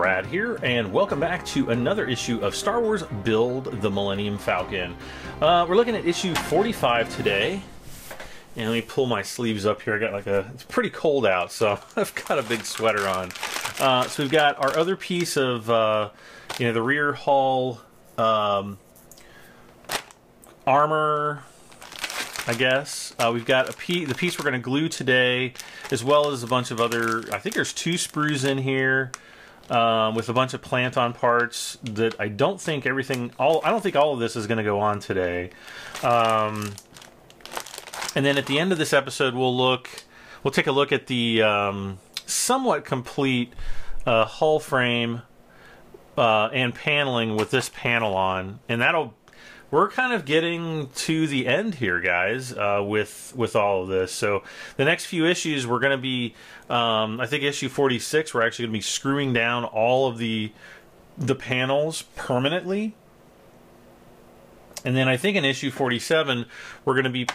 Brad here, and welcome back to another issue of Star Wars Build the Millennium Falcon. We're looking at issue 45 today, and let me pull my sleeves up here. I got it's pretty cold out, so I've got a big sweater on. So we've got our other piece of, the rear hull armor, I guess. We've got the piece we're going to glue today, as well as a bunch of other, I think there's 2 sprues in here, with a bunch of plant-on parts that I don't think I don't think all of this is going to go on today. And then at the end of this episode, we'll take a look at the somewhat complete hull frame and paneling with this panel on, and we're kind of getting to the end here, guys, with all of this. So the next few issues, we're going to be, I think issue 46, we're actually going to be screwing down all of the panels permanently. And then I think in issue 47, we're going to be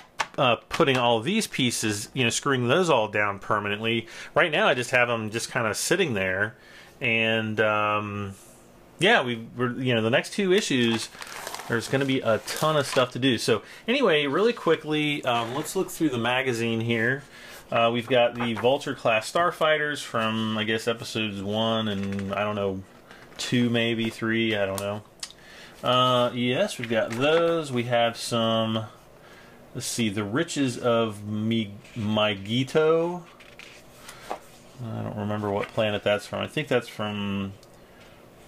putting all of these pieces, screwing those all down permanently. Right now, I just have them just kind of sitting there. And, yeah, the next 2 issues, there's going to be a ton of stuff to do. So anyway, really quickly, let's look through the magazine here. We've got the Vulture class starfighters from, I guess, episodes 1 and, I don't know, 2 maybe, 3, I don't know. Yes, we've got those. We have some, let's see, the Riches of Mygito. I don't remember what planet that's from. I think that's from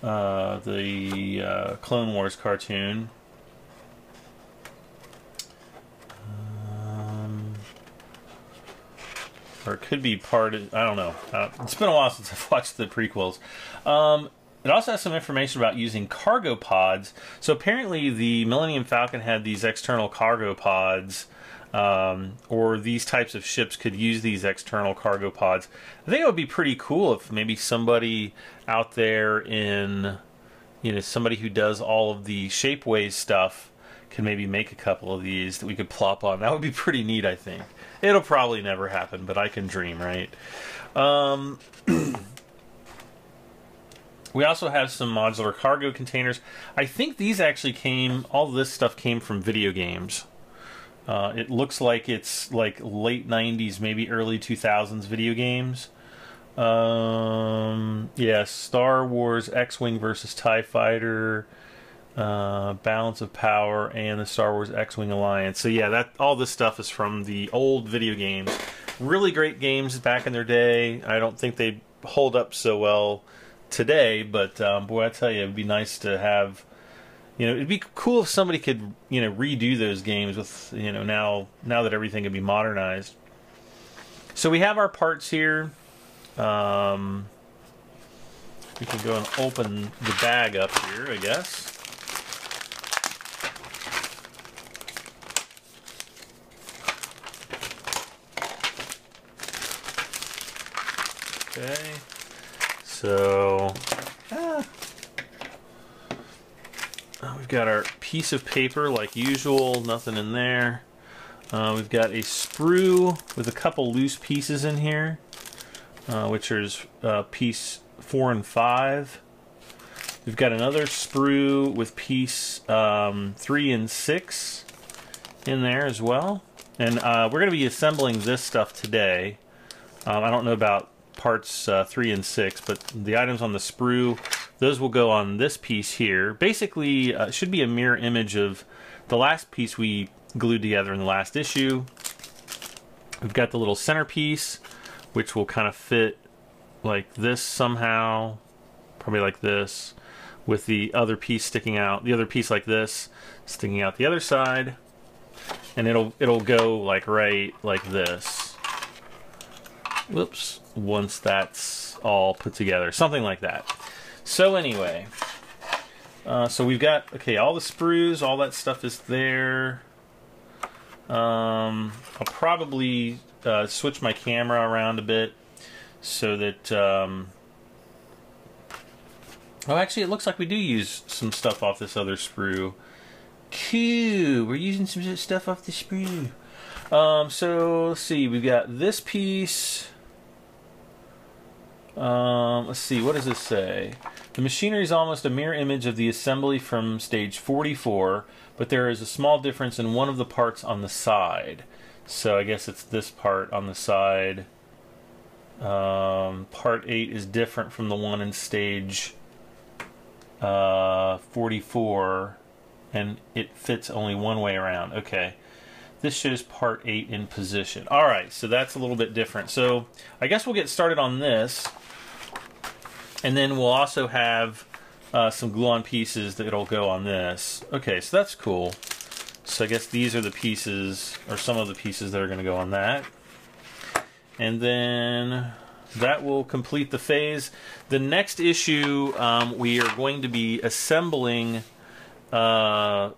the Clone Wars cartoon. Or it could be part of, I don't know. It's been a while since I've watched the prequels. It also has some information about using cargo pods. So apparently the Millennium Falcon had these external cargo pods, or these types of ships could use these external cargo pods. I think it would be pretty cool if maybe somebody out there in, somebody who does all of the shapeways stuff can maybe make a couple of these that we could plop on. That would be pretty neat, I think. It'll probably never happen, but I can dream, right? We also have some modular cargo containers. I think these actually all this stuff came from video games. It looks like it's like late 90s, maybe early 2000s video games. Yeah, Star Wars X-Wing versus TIE Fighter, Balance of Power, and the Star Wars X-Wing Alliance. So yeah, all this stuff is from the old video games. Really great games back in their day. I don't think they hold up so well today, but boy, I tell you, it'd be nice to have. It'd be cool if somebody could, redo those games with, now that everything can be modernized. So we have our parts here. We can go and open the bag up here, I guess. Okay. So, we've got our piece of paper like usual, nothing in there. We've got a sprue with a couple loose pieces in here, which is piece 4 and 5. We've got another sprue with piece 3 and 6 in there as well. And we're going to be assembling this stuff today. I don't know about parts 3 and 6, but the items on the sprue, those will go on this piece here. Basically, it should be a mirror image of the last piece we glued together in the last issue. We've got the little centerpiece, which will kind of fit like this somehow, probably like this, with the other piece sticking out, the other piece like this, sticking out the other side, and it'll go like right like this. Whoops, once that's all put together, something like that. So anyway, so we've got, okay, all the sprues, all that stuff is there. I'll probably switch my camera around a bit so that, oh, actually it looks like we do use some stuff off this other sprue. Cool, we're using some stuff off the sprue. So let's see, we've got this piece. Let's see, what does this say? The machinery is almost a mirror image of the assembly from stage 44, but there is a small difference in one of the parts on the side. So I guess it's this part on the side. Part 8 is different from the one in stage 44, and it fits only one way around. Okay. This shows part 8 in position. All right, so that's a little bit different. So I guess we'll get started on this, and then we'll also have some glue-on pieces that'll go on this. Okay, so that's cool. So I guess these are the pieces, or some of the pieces that are going to go on that. And then that will complete the phase. The next issue, we are going to be assembling all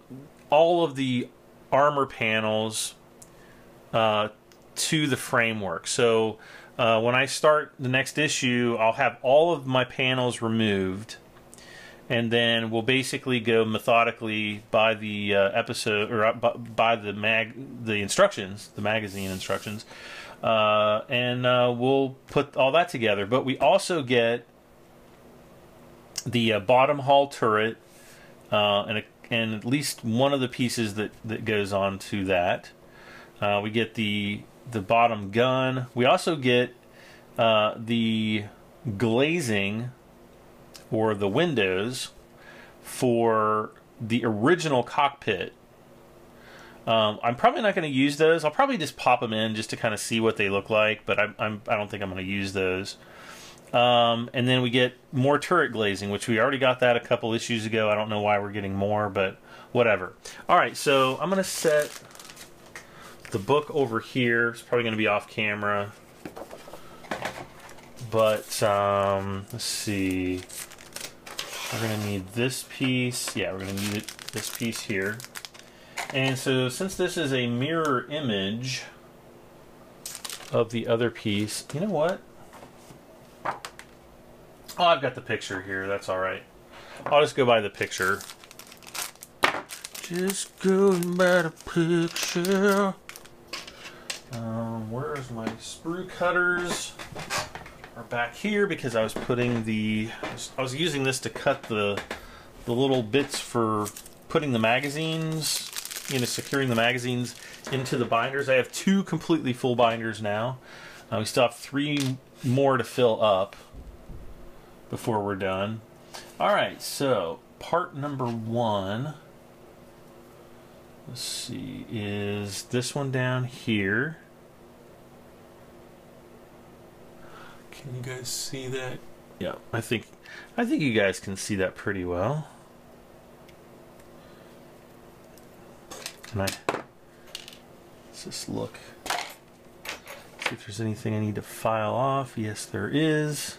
of the armor panels to the framework. So when I start the next issue, I'll have all of my panels removed, and then we'll basically go methodically by the episode, or by the instructions, the magazine instructions, and we'll put all that together. But we also get the bottom hull turret and at least one of the pieces that goes on to that. We get the bottom gun. We also get the glazing, or the windows, for the original cockpit. I'm probably not going to use those. I'll probably just pop them in just to kind of see what they look like, but I don't think I'm going to use those. And then we get more turret glazing, which we already got that a couple issues ago. I don't know why we're getting more, but whatever. All right, so I'm going to set the book over here. It's probably going to be off camera. But let's see. We're going to need this piece. Yeah, we're going to need this piece here. And so since this is a mirror image of the other piece, you know what? Oh, I've got the picture here. That's all right. I'll just go by the picture. Just going by the picture. Where's my sprue cutters? Are back here because I was putting I was using this to cut the little bits for putting the magazines, securing the magazines into the binders. I have 2 completely full binders now. We still have 3 more to fill up before we're done. Alright, so part number 1, let's see, is this one down here. Can you guys see that? Yeah, I think you guys can see that pretty well. Let's just look. See if there's anything I need to file off. Yes, there is.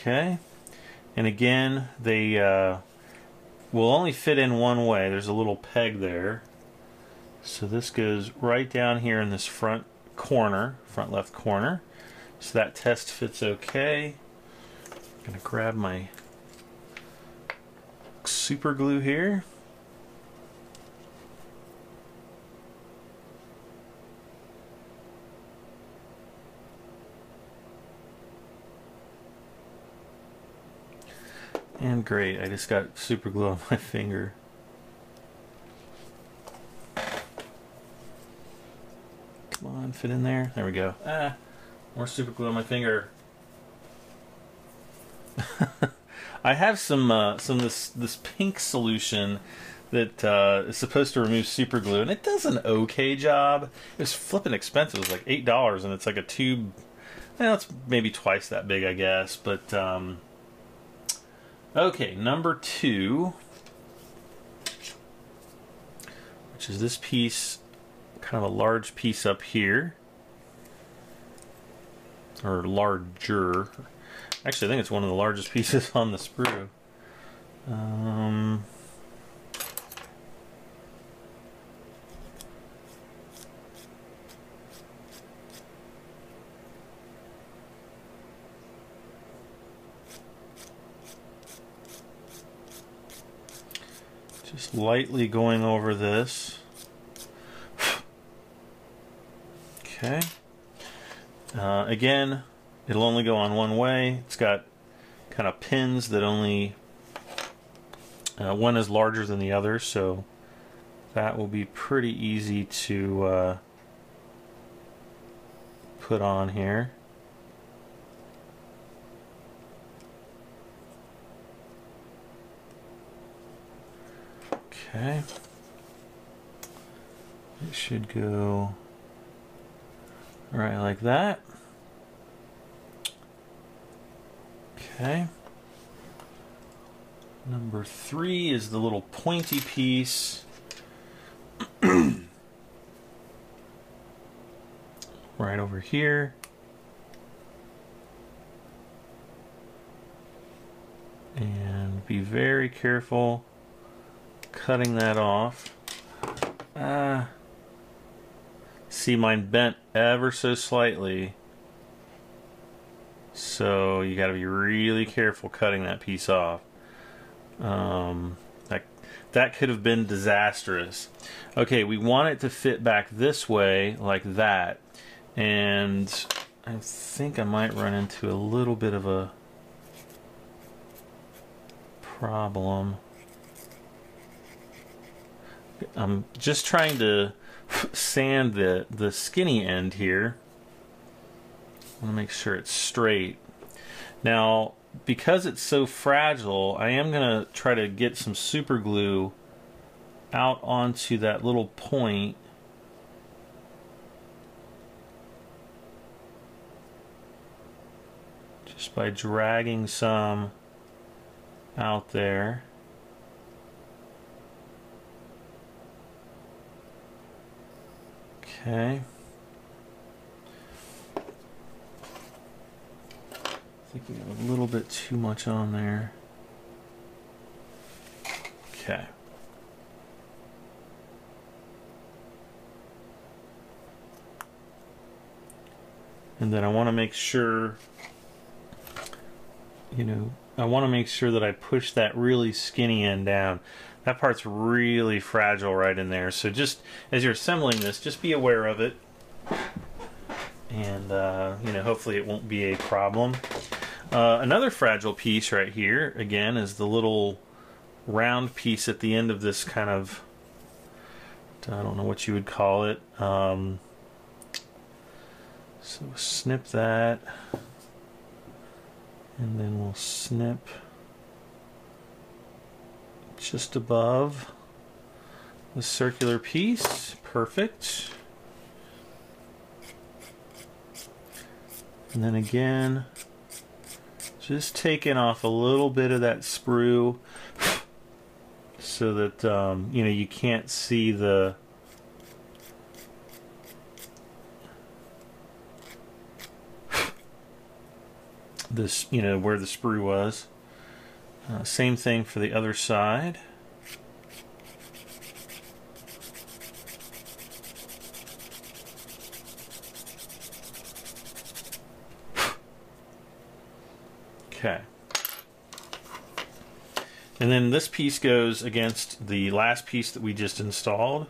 Okay, and again, they will only fit in one way. There's a little peg there. So this goes right down here in this front corner, front left corner. So that test fits okay. I'm going to grab my super glue here. And great, I just got super glue on my finger. Come on, fit in there. There we go. Ah, more super glue on my finger. I have some this pink solution that is supposed to remove super glue, and it does an okay job. It was flipping expensive. It was like $8, and it's like a tube. Well, it's maybe twice that big, I guess, but. Okay, number 2, which is this piece, kind of a large piece up here, or larger. Actually, I think it's one of the largest pieces on the sprue. Just lightly going over this. Okay. Again, it'll only go on one way. It's got kind of pins that only one is larger than the other, so that will be pretty easy to put on here. Okay. It should go right like that. Okay. Number 3 is the little pointy piece. Right over here. And be very careful cutting that off. See, mine bent ever so slightly. So you got to be really careful cutting that piece off. That could have been disastrous. Okay, we want it to fit back this way, like that. And I think I might run into a little bit of a problem. I'm just trying to sand the skinny end here. I want to make sure it's straight. Now, because it's so fragile, I am going to try to get some super glue out onto that little point. Just by dragging some out there. Okay. I think we got a little bit too much on there. Okay. And then I want to make sure, I want to make sure that I push that really skinny end down. That part's really fragile right in there. So just as you're assembling this, just be aware of it. And, hopefully it won't be a problem. Another fragile piece right here, again, is the little round piece at the end of this kind of, I don't know what you would call it. So snip that. And then we'll snip just above the circular piece. Perfect. And then again, just taking off a little bit of that sprue so that you can't see the where the sprue was. Same thing for the other side. Okay. And then this piece goes against the last piece that we just installed.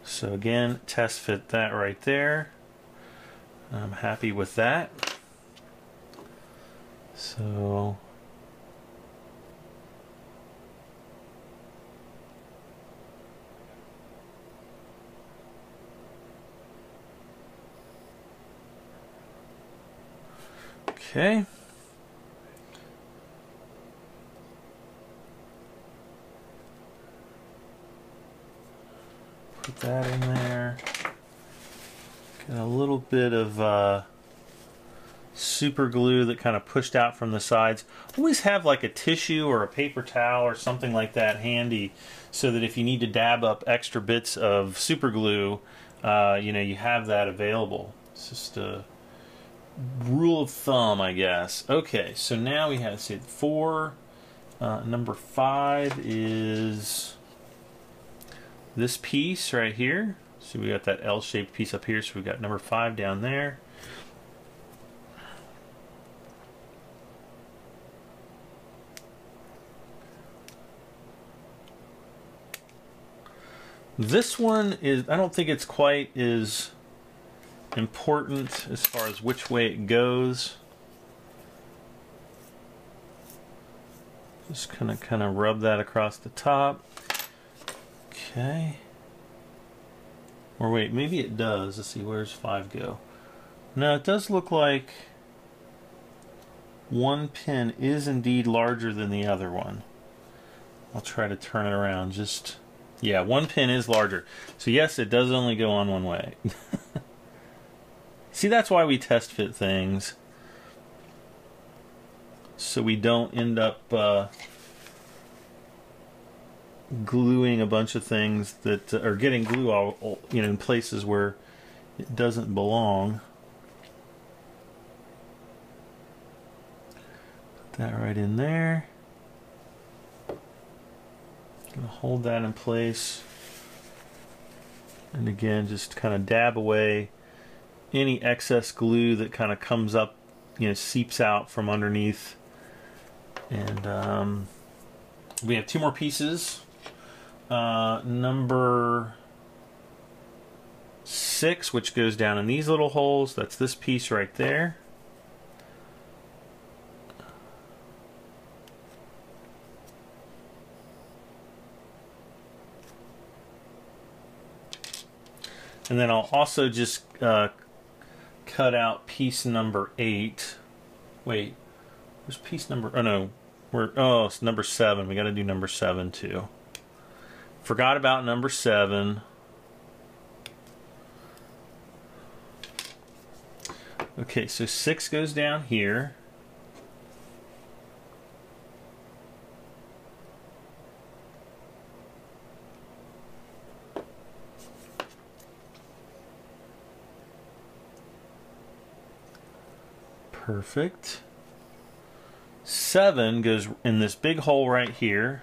So again, test fit that right there. I'm happy with that. So okay. Put that in there. Got a little bit of super glue that kind of pushed out from the sides. Always have like a tissue or a paper towel or something like that handy, so that if you need to dab up extra bits of super glue, you have that available. It's just a rule of thumb, I guess. Okay, so now we have, say, 4. Number 5 is this piece right here. So we got that L-shaped piece up here, so we've got number 5 down there. This one is, I don't think it's quite as important as far as which way it goes. Just kind of rub that across the top. Okay. Or wait, maybe it does. Let's see, where's 5 go? No, it does look like one pin is indeed larger than the other one. I'll try to turn it around. Just, yeah, one pin is larger. So yes, it does only go on one way. See, that's why we test fit things. So we don't end up gluing a bunch of things that are getting glue all, you know, in places where it doesn't belong. Put that right in there. Gonna hold that in place, and again, just kind of dab away any excess glue that kind of comes up, you know, seeps out from underneath. And we have 2 more pieces. Number 6, which goes down in these little holes. That's this piece right there. And then I'll also just cut out piece number 8. Wait, where's piece number? Oh no, oh, it's number 7. We got to do number 7 too. Forgot about number 7. Okay, so 6 goes down here. Perfect. 7 goes in this big hole right here.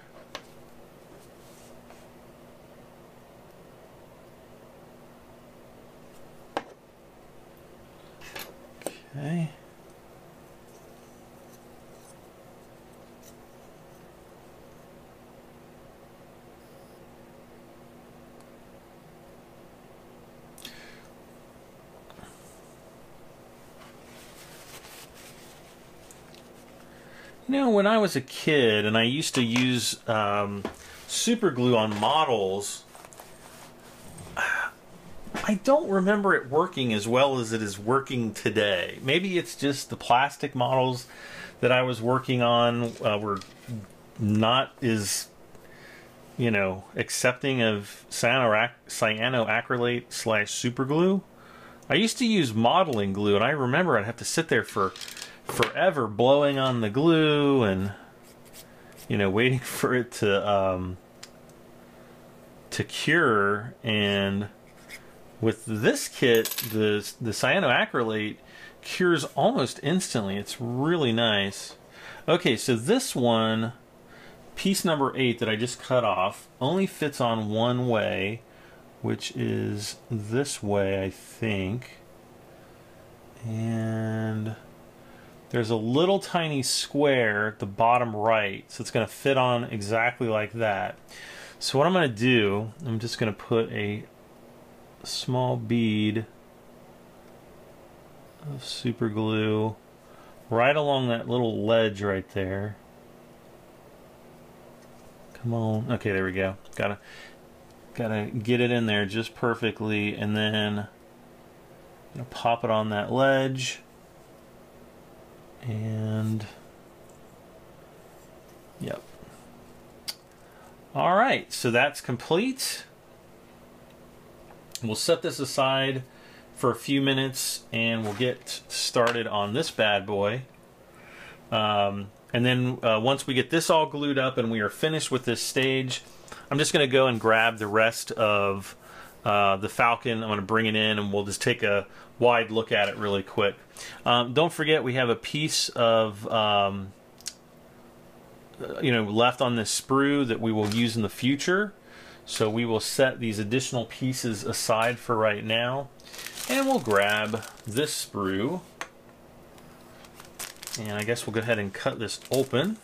Okay. You know, when I was a kid and I used to use super glue on models, I don't remember it working as well as it is working today. Maybe it's just the plastic models that I was working on were not as, you know, accepting of cyanoacrylate / super glue. I used to use modeling glue, and I remember I'd have to sit there for forever blowing on the glue and, you know, waiting for it to cure. And with this kit, the cyanoacrylate cures almost instantly. It's really nice. Okay, so this one, piece number 8 that I just cut off, only fits on one way, which is this way, I think. And there's a little tiny square at the bottom right, so it's going to fit on exactly like that. So what I'm going to do, I'm just going to put a small bead of super glue right along that little ledge right there. Come on. Okay, there we go. Gotta get it in there just perfectly, and then pop it on that ledge. And yep. All right, so that's complete. We'll set this aside for a few minutes and we'll get started on this bad boy. And then once we get this all glued up and we are finished with this stage, I'm just going to go and grab the rest of the Falcon. I'm going to bring it in and we'll just take a wide look at it really quick. Don't forget we have a piece of left on this sprue that we will use in the future. So we will set these additional pieces aside for right now, and we'll grab this sprue, and I guess we'll go ahead and cut this open.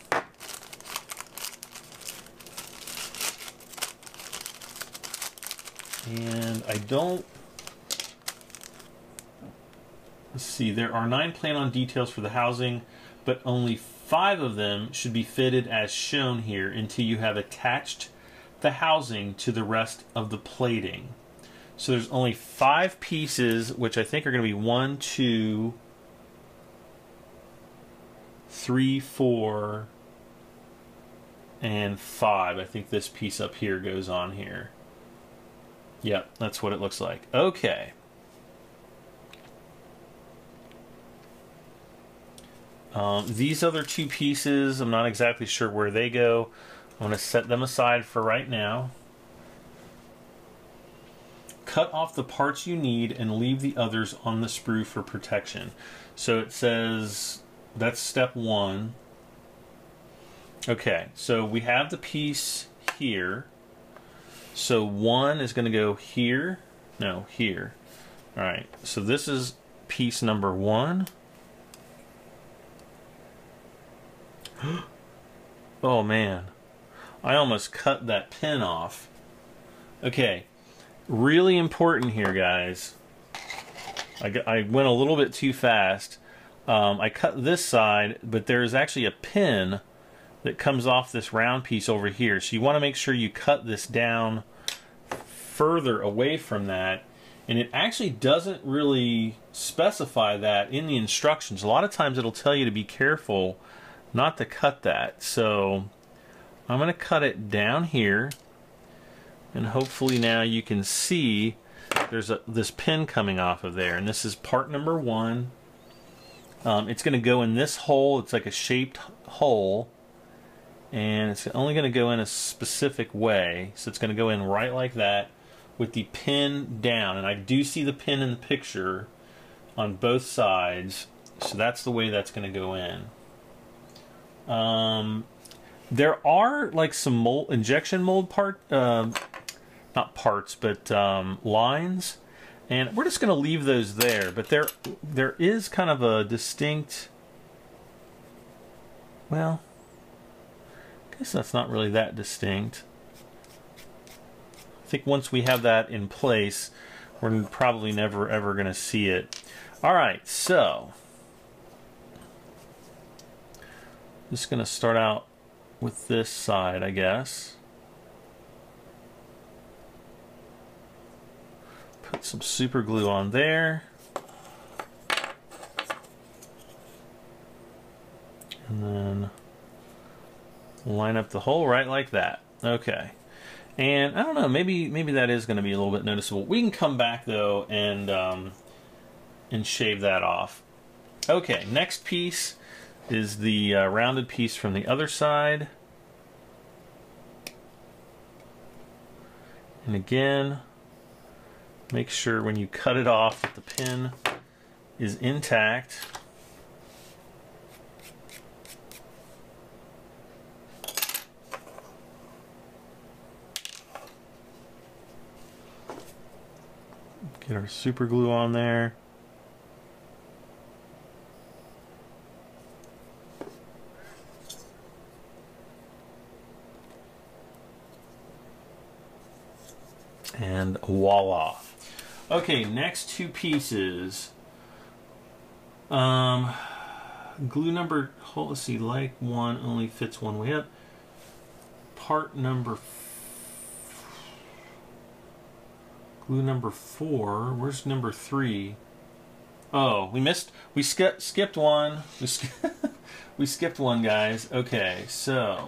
And I don't... Let's see, there are 9 plan-on details for the housing, but only 5 of them should be fitted as shown here until you have attached the housing to the rest of the plating. So there's only 5 pieces, which I think are going to be 1, 2, 3, 4, and 5. I think this piece up here goes on here. Yep, that's what it looks like. Okay. These other 2 pieces, I'm not exactly sure where they go. I'm going to set them aside for right now. Cut off the parts you need and leave the others on the sprue for protection. So it says that's step 1. Okay, so we have the piece here. So 1 is going to go here. No, here. All right, so this is piece number 1. Oh man, I almost cut that pin off. Okay, really important here, guys. I went a little bit too fast. I cut this side, but there's actually a pin that comes off this round piece over here. So you want to make sure you cut this down further away from that. And it actually doesn't really specify that in the instructions. A lot of times it'll tell you to be careful not to cut that. So I'm going to cut it down here, and hopefully now you can see there's this pin coming off of there, and this is part number 1. It's going to go in this hole. It's like a shaped hole, and it's only going to go in a specific way. So it's going to go in right like that with the pin down, and I do see the pin in the picture on both sides, so that's the way that's going to go in. There are like some mold, injection mold not parts, but lines, and we're just going to leave those there. But there is kind of a distinct, well, I guess that's not really that distinct. I think once we have that in place, we're probably never ever going to see it. All right, so just going to start out with this side, I guess. Put some super glue on there. And then line up the hole right like that. Okay. And I don't know, maybe that is going to be a little bit noticeable. We can come back though and shave that off. Okay, next piece is the rounded piece from the other side. And again, make sure when you cut it off that the pin is intact. Get our super glue on there. And voila. Okay, next 2 pieces. Glue number, let's see, like 1 only fits one way up. Part number, glue number 4, where's number 3? Oh, we skipped one. We skipped one, guys. Okay, so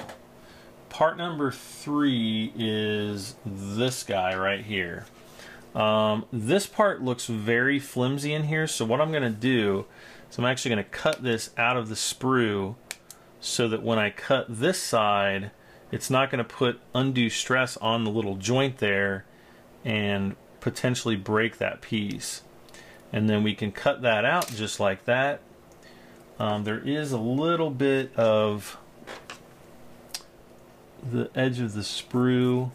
part number 3 is this guy right here. This part looks very flimsy in here, so what I'm going to do is I'm actually going to cut this out of the sprue so that when I cut this side, it's not going to put undue stress on the little joint there and potentially break that piece. And then we can cut that out just like that. There is a little bit of the edge of the sprue.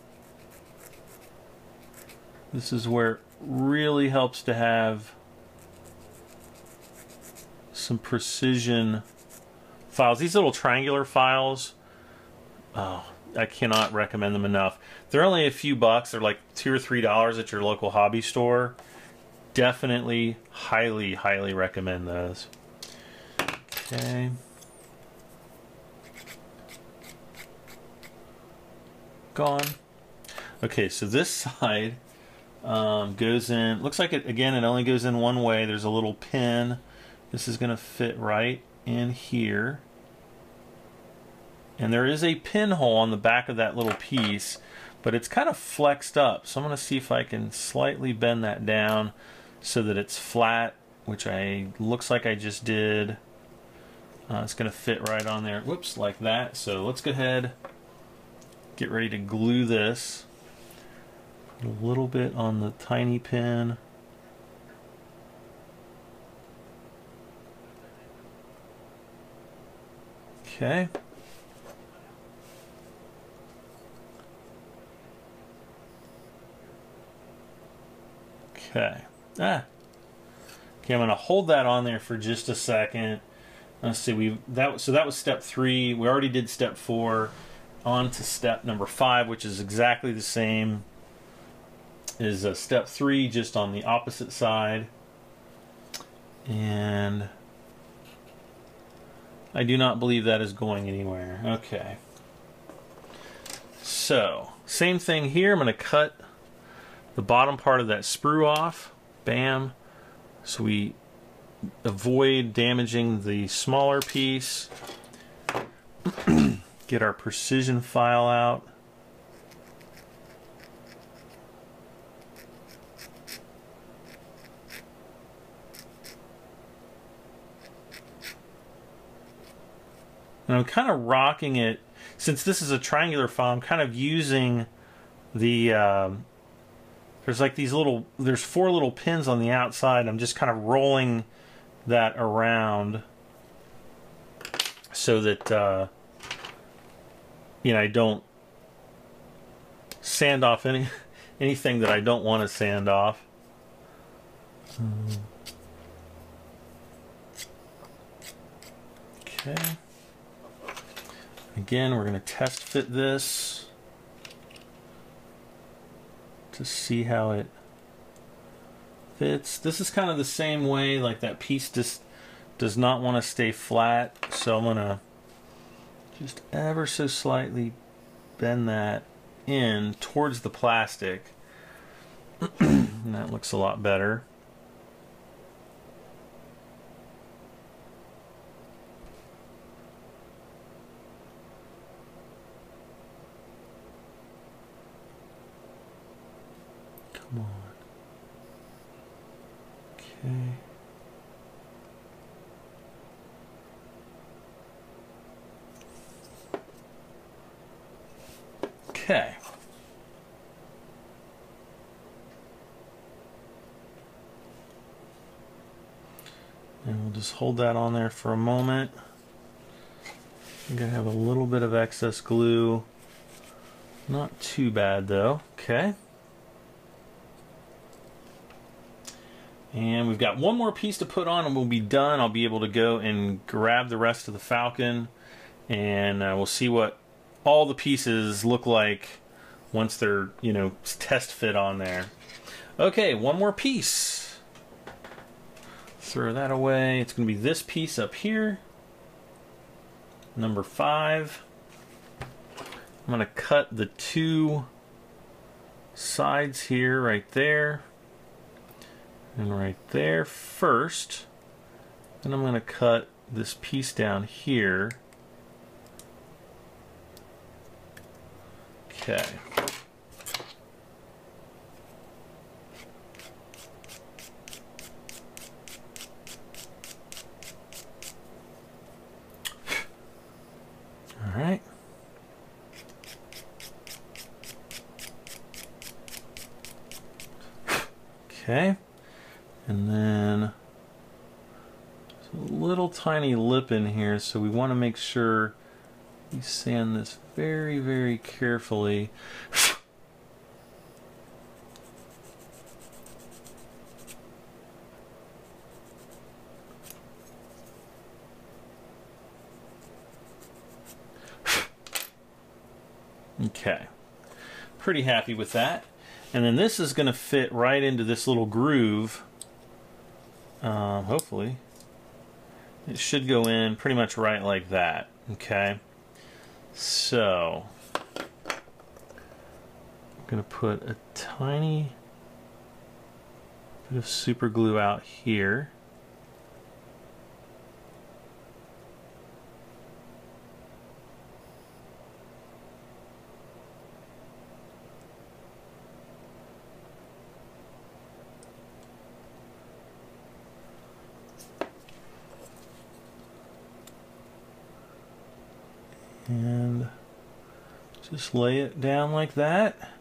This is where it really helps to have some precision files. These little triangular files, oh, I cannot recommend them enough. They're only a few bucks. They're like $2 or $3 at your local hobby store. Definitely, highly, highly recommend those. Okay. Gone. Okay, so this side goes in. Looks like it again. It only goes in one way. There's a little pin. This is going to fit right in here. And there is a pinhole on the back of that little piece, but it's kind of flexed up. So I'm going to see if I can slightly bend that down so that it's flat, which looks like I just did. It's going to fit right on there. Whoops, like that. So let's go ahead, get ready to glue this. Put a little bit on the tiny pin. Okay. Okay. Okay, I'm going to hold that on there for just a second. Let's see, so that was step 3. We already did step 4. On to step number 5, which is exactly the same as step 3, just on the opposite side. And I do not believe that is going anywhere. Okay. So, same thing here. I'm going to cut the bottom part of that sprue off. Bam. So we avoid damaging the smaller piece. Get our precision file out. And I'm kind of rocking it. Since this is a triangular file, I'm kind of using the there's like these there's 4 little pins on the outside. I'm just kind of rolling that around so that you know, I don't sand off anything that I don't want to sand off. Okay. Again, we're going to test fit this to see how it fits. This is kind of the same way, like that piece just does not want to stay flat, so I'm going to just ever so slightly bend that in towards the plastic. And that looks a lot better. Come on. Okay. Okay. And we'll just hold that on there for a moment. I'm going to have a little bit of excess glue. Not too bad though. Okay. And we've got one more piece to put on and we'll be done. I'll be able to go and grab the rest of the Falcon, and we'll see what all the pieces look like once they're, you know, test fit on there. Okay, one more piece. Throw that away. It's going to be this piece up here, number 5. I'm going to cut the 2 sides here, right there, and right there first. Then I'm going to cut this piece down here. Okay. All right. Okay. And then there's a little tiny lip in here, so we want to make sure we sand this very, very carefully. Okay, pretty happy with that. And then this is going to fit right into this little groove. Hopefully. It should go in pretty much right like that. Okay, so I'm going to put a tiny bit of super glue out here. And just lay it down like that.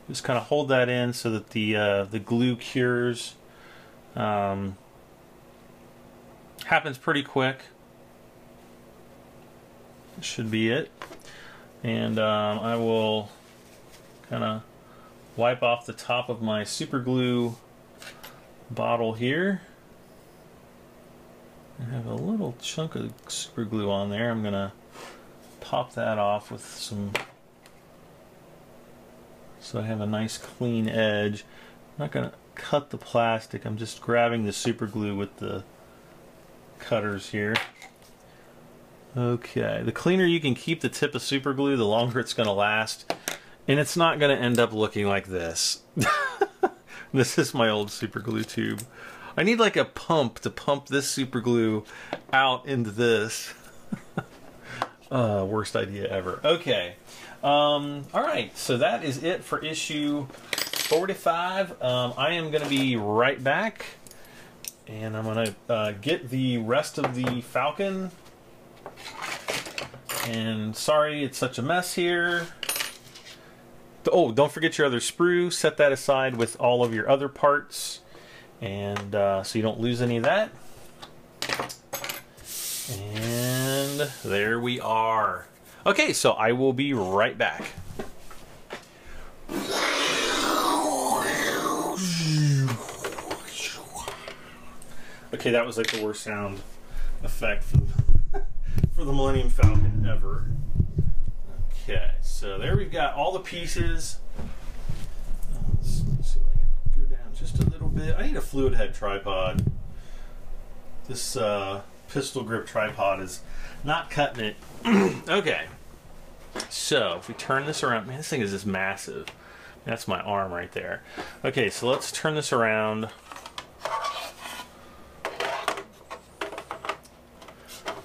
Just kind of hold that in so that the glue cures. Happens pretty quick. Should be it. And I will kind of wipe off the top of my super glue bottle here. I have a little chunk of super glue on there. I'm gonna pop that off with some, so I have a nice clean edge. I'm not gonna cut the plastic, I'm just grabbing the super glue with the cutters here. Okay, the cleaner you can keep the tip of super glue, the longer it's gonna last, and it's not gonna end up looking like this. This is my old super glue tube. I need like a pump to pump this super glue out into this. Worst idea ever. Okay. Alright, so that is it for issue 45. I am going to be right back. And I'm going to get the rest of the Falcon. And sorry it's such a mess here. Oh, don't forget your other sprue. Set that aside with all of your other parts. And so you don't lose any of that. And there we are. Okay, so I will be right back. Okay, that was like the worst sound effect for the Millennium Falcon ever. Okay, so there we've got all the pieces. Just a little bit. I need a fluid head tripod. This pistol grip tripod is not cutting it. Okay, so if we turn this around, man, this thing is just massive. That's my arm right there. Okay, so let's turn this around.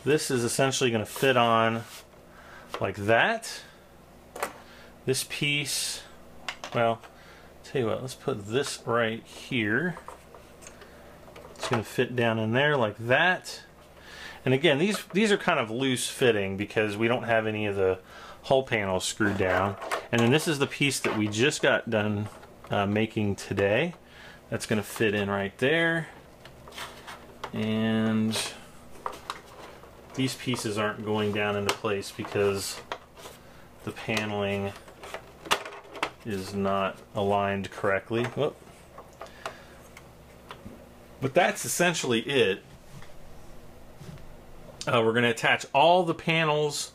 This is essentially going to fit on like that. This piece, well, tell you what, let's put this right here. It's going to fit down in there like that. And again, these are kind of loose fitting because we don't have any of the hull panels screwed down. And then this is the piece that we just got done making today. That's going to fit in right there. And these pieces aren't going down into place because the paneling is not aligned correctly. Whoop. But that's essentially it. We're going to attach all the panels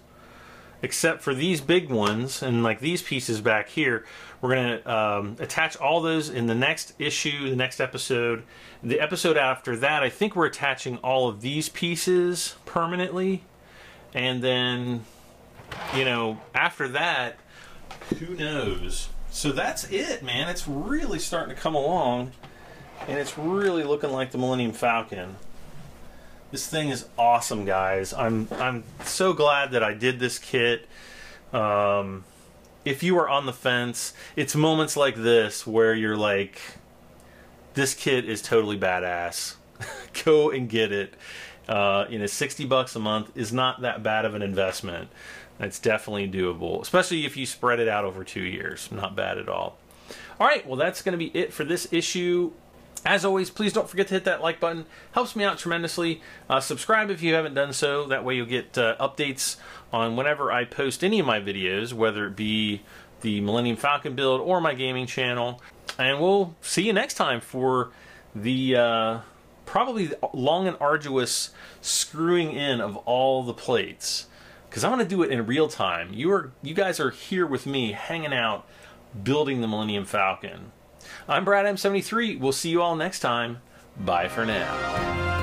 except for these big ones and like these pieces back here. We're going to attach all those in the next issue, the next episode. The episode after that, I think we're attaching all of these pieces permanently. And then, you know, after that, who knows? So that's it, man. It's really starting to come along, and it's really looking like the Millennium Falcon. This thing is awesome, guys. I'm so glad that I did this kit. If you are on the fence, it's moments like this where you're like, this kit is totally badass. Go and get it. You know, 60 bucks a month is not that bad of an investment. It's definitely doable, especially if you spread it out over 2 years. Not bad at all. All right, well, that's going to be it for this issue. As always, please don't forget to hit that like button. Helps me out tremendously. Subscribe if you haven't done so. That way you'll get updates on whenever I post any of my videos, whether it be the Millennium Falcon build or my gaming channel. And we'll see you next time for the probably long and arduous screwing in of all the plates. because I want to do it in real time. You guys are here with me, hanging out, building the Millennium Falcon. I'm Brad M73. We'll see you all next time. Bye for now.